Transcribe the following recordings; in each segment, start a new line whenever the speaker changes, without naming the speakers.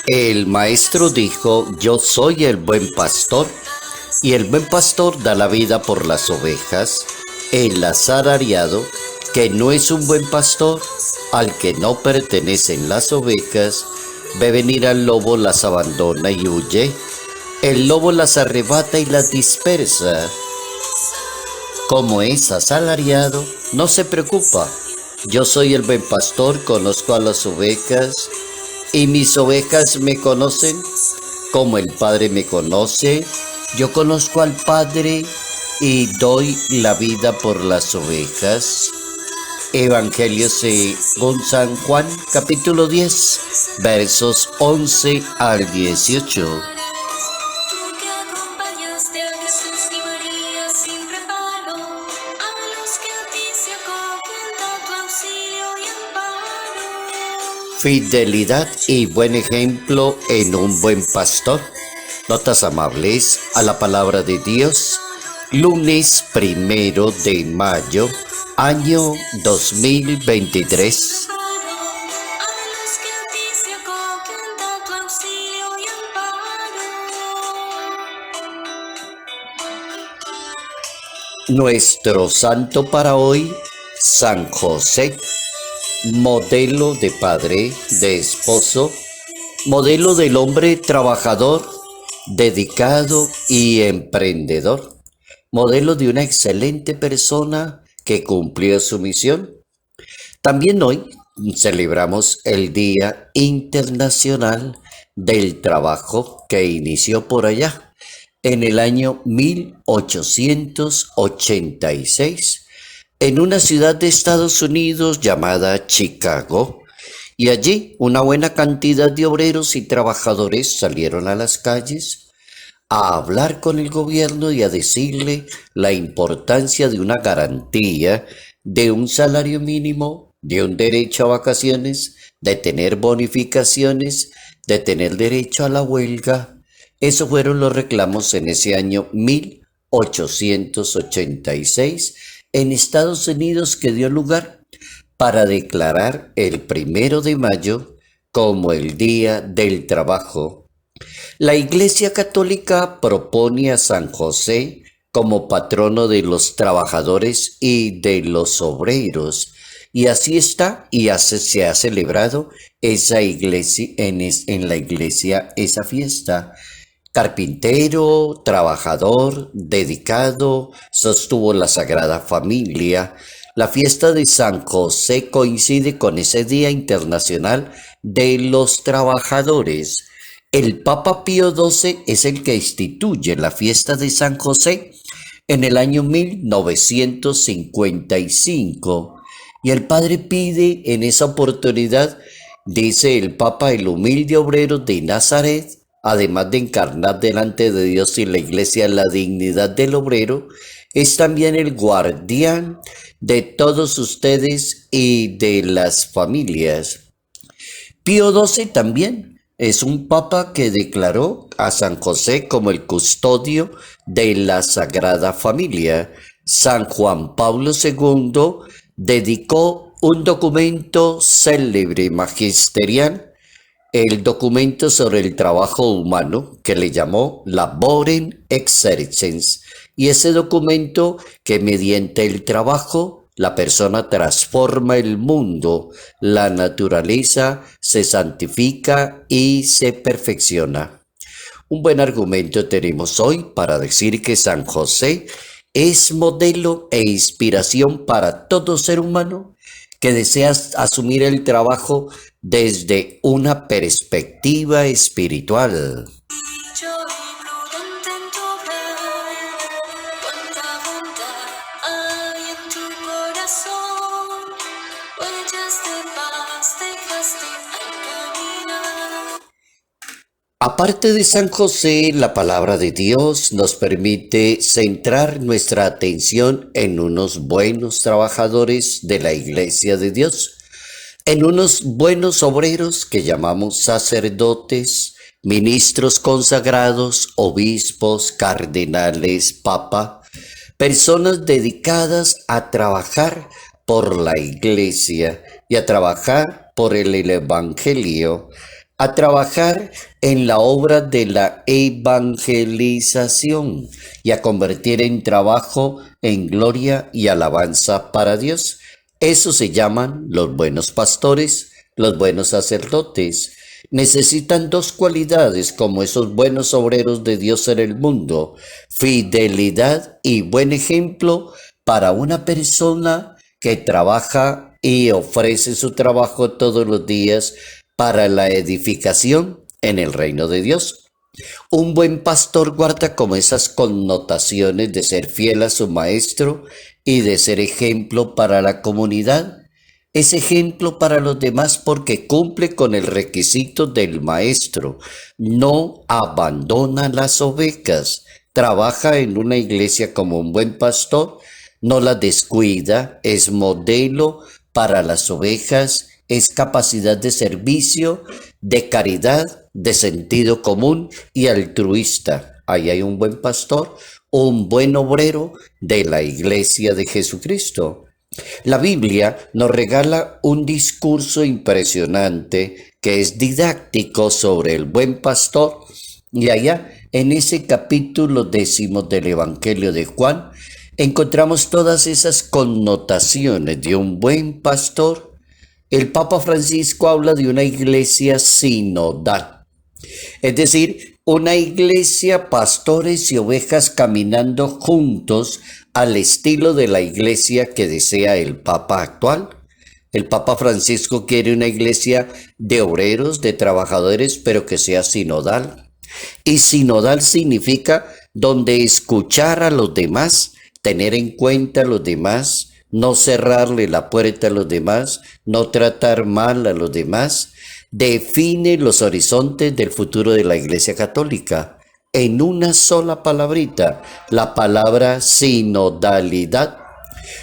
El maestro dijo, yo soy el buen pastor, y el buen pastor da la vida por las ovejas. El asalariado, que no es un buen pastor, al que no pertenecen las ovejas, ve venir al lobo, las abandona y huye. El lobo las arrebata y las dispersa. Como es asalariado, no se preocupa. Yo soy el buen pastor, conozco a las ovejas, y mis ovejas me conocen como el Padre me conoce. Yo conozco al Padre y doy la vida por las ovejas. Evangelio según San Juan, capítulo 10, versos 11 al 18. Fidelidad y buen ejemplo en un buen pastor. Notas amables a la palabra de Dios. Lunes 1 de mayo, año 2023. Nuestro santo para hoy, San José. Modelo de padre, de esposo, modelo del hombre trabajador, dedicado y emprendedor, modelo de una excelente persona que cumplió su misión. También hoy celebramos el Día Internacional del Trabajo, que inició por allá en el año 1886 en una ciudad de Estados Unidos llamada Chicago, y allí una buena cantidad de obreros y trabajadores salieron a las calles a hablar con el gobierno y a decirle la importancia de una garantía, de un salario mínimo, de un derecho a vacaciones, de tener bonificaciones, de tener derecho a la huelga. Esos fueron los reclamos en ese año 1886 en Estados Unidos, que dio lugar para declarar el 1 de mayo como el Día del Trabajo. La Iglesia Católica propone a San José como patrono de los trabajadores y de los obreros, y así está, y se ha celebrado esa iglesia, en la iglesia esa fiesta. Carpintero, trabajador, dedicado, sostuvo la Sagrada Familia. La fiesta de San José coincide con ese Día Internacional de los Trabajadores. El Papa Pío XII es el que instituye la fiesta de San José en el año 1955. Y el Padre pide en esa oportunidad, dice el Papa, el humilde obrero de Nazaret, además de encarnar delante de Dios y la Iglesia la dignidad del obrero, es también el guardián de todos ustedes y de las familias. Pío XII también es un papa que declaró a San José como el custodio de la Sagrada Familia. San Juan Pablo II dedicó un documento célebre magisterial, el documento sobre el trabajo humano, que le llamó Laborem Exercens, y ese documento que mediante el trabajo la persona transforma el mundo, la naturaleza se santifica y se perfecciona. Un buen argumento tenemos hoy para decir que San José es modelo e inspiración para todo ser humano que desea asumir el trabajo desde una perspectiva espiritual. Aparte de San José, la palabra de Dios nos permite centrar nuestra atención en unos buenos trabajadores de la Iglesia de Dios, en unos buenos obreros que llamamos sacerdotes, ministros consagrados, obispos, cardenales, papa, personas dedicadas a trabajar por la Iglesia y a trabajar por el Evangelio, a trabajar en la obra de la evangelización y a convertir en trabajo en gloria y alabanza para Dios. Eso se llaman los buenos pastores, los buenos sacerdotes. Necesitan dos cualidades como esos buenos obreros de Dios en el mundo: fidelidad y buen ejemplo para una persona que trabaja y ofrece su trabajo todos los días para la edificación en el reino de Dios. Un buen pastor guarda como esas connotaciones de ser fiel a su maestro y de ser ejemplo para la comunidad. Es ejemplo para los demás porque cumple con el requisito del maestro. No abandona las ovejas. Trabaja en una iglesia como un buen pastor. No las descuida. Es modelo para las ovejas. Es capacidad de servicio, de caridad, de sentido común y altruista. Ahí hay un buen pastor, un buen obrero de la iglesia de Jesucristo. La Biblia nos regala un discurso impresionante que es didáctico sobre el buen pastor. Y allá, en ese capítulo 10 del Evangelio de Juan, encontramos todas esas connotaciones de un buen pastor. El Papa Francisco habla de una iglesia sinodal, es decir, una iglesia, pastores y ovejas caminando juntos al estilo de la iglesia que desea el Papa actual. El Papa Francisco quiere una iglesia de obreros, de trabajadores, pero que sea sinodal. Y sinodal significa donde escuchar a los demás, tener en cuenta a los demás, no cerrarle la puerta a los demás, no tratar mal a los demás. Define los horizontes del futuro de la Iglesia Católica en una sola palabrita, la palabra sinodalidad.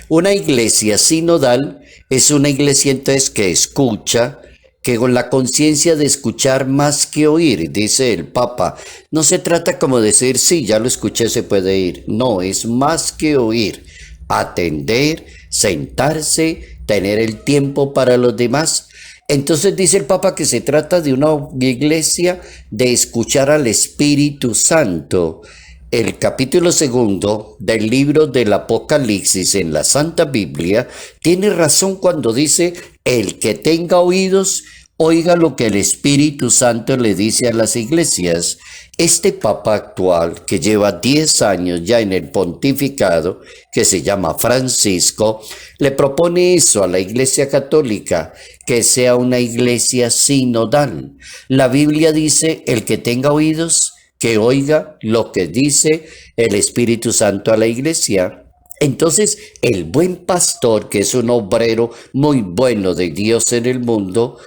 Una iglesia sinodal es una iglesia entonces que escucha, que con la conciencia de escuchar más que oír, dice el Papa. No se trata como decir, sí, ya lo escuché, se puede ir. No, es más que oír. Atender, sentarse, tener el tiempo para los demás. Entonces dice el Papa que se trata de una iglesia de escuchar al Espíritu Santo. El capítulo 2 del libro del Apocalipsis en la Santa Biblia tiene razón cuando dice: el que tenga oídos, oiga lo que el Espíritu Santo le dice a las iglesias. Este Papa actual, que lleva 10 años ya en el pontificado, que se llama Francisco, le propone eso a la Iglesia Católica, que sea una iglesia sinodal. La Biblia dice: el que tenga oídos, que oiga lo que dice el Espíritu Santo a la iglesia. Entonces, el buen pastor, que es un obrero muy bueno de Dios en el mundo,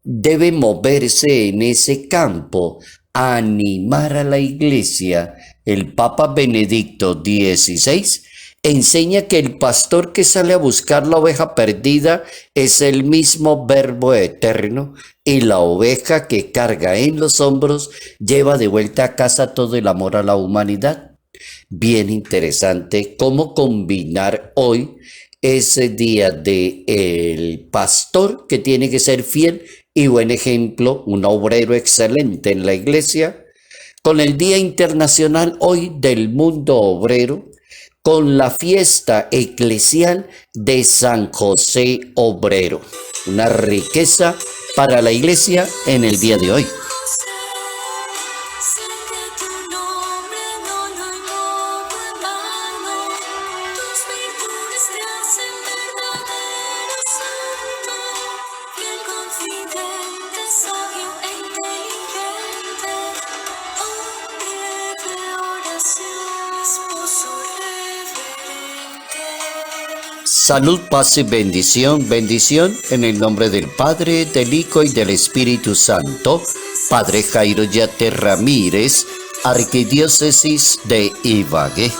debe moverse en ese campo, animar a la iglesia. El Papa Benedicto XVI enseña que el pastor que sale a buscar la oveja perdida es el mismo Verbo eterno, y la oveja que carga en los hombros lleva de vuelta a casa todo el amor a la humanidad. Bien interesante cómo combinar hoy ese día de el pastor que tiene que ser fiel y buen ejemplo, un obrero excelente en la iglesia, con el Día Internacional hoy del Mundo Obrero, con la fiesta eclesial de San José Obrero. Una riqueza para la iglesia en el día de hoy. Salud, paz y bendición, bendición en el nombre del Padre, del Hijo y del Espíritu Santo. Padre Jairo Yate Ramírez, Arquidiócesis de Ibagué.